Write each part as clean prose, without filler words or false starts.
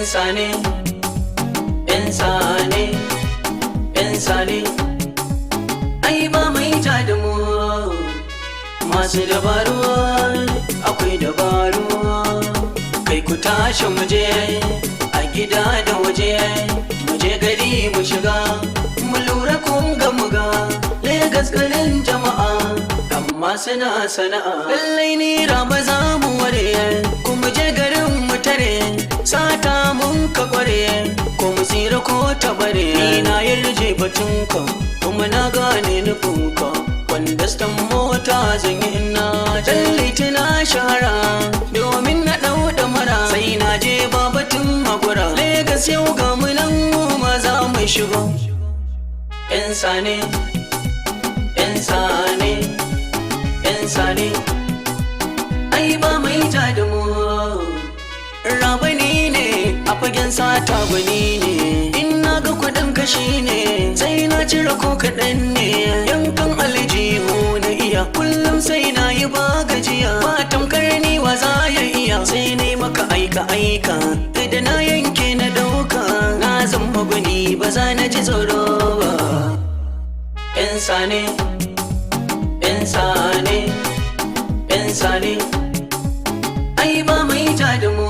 insani insani insani ai ba mai ta da mu masu dabaru akwai dabaru kai ku tashi muje a gida da waje muje gari mu shiga mu lura kun ga muga Legas garin jama'a amma suna sana'a lallai ni rama za mu ware kuma je garin mu tare sata mun ka kware ko mu tsira ko ta bare ni na yarje batun ka kuma na gane nufin ka kwandastan mota zan yi ina talliti na shahara domin na dau da mara sai na je babatun magura Legas yau ga mu nan mu ma za mu shigo insani insani insani ai ba mai ta da mu rabani ne a fagen sata gwani ne in na ga kudin kashi ne sai na cire ko kaɗan ne yankan aljihu na iya kullum sai na yi ba gajiya ba tamkar ni wa za ya iya sai ne maka aika aika da na yanke na dauka na zama gwani ba za na ji tsoro ba insani insani insani ai ba mai ta da mu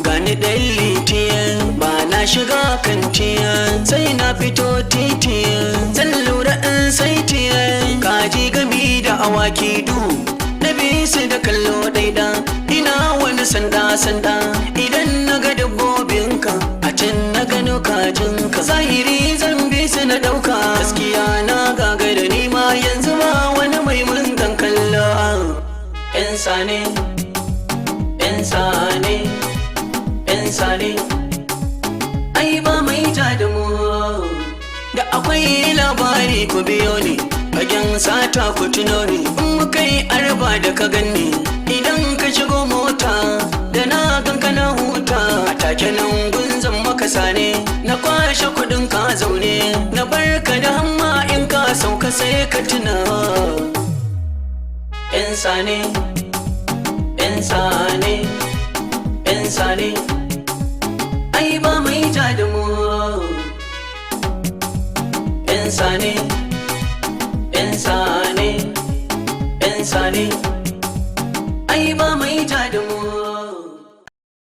gani dan litiyan ba na shiga kantiyan sai na fito titiyan zan lura in saitiyan kaji gami da awaki du na bisu da kallo daida ina wani sanda sanda idan na ga dabbobinka a can na gano kajinka zahiri zan bisu na dauka gaskiya na gagara nima yanzu ba wani mai mun dan kallo insani insani insani ai ba mai ta da mu da akwai labari ku biyo ni fagen sata ku tuno ni in muka yi arba da ka ganni idan ka shigo mota da na ganka na huta a take nan gunzan maka sane na kwashe kudin ka zaune na barka da hamma in ka sauka sai ka tuna insani insani insani ai ba mai ta da mu insani insani insani ai ba mai ta da mu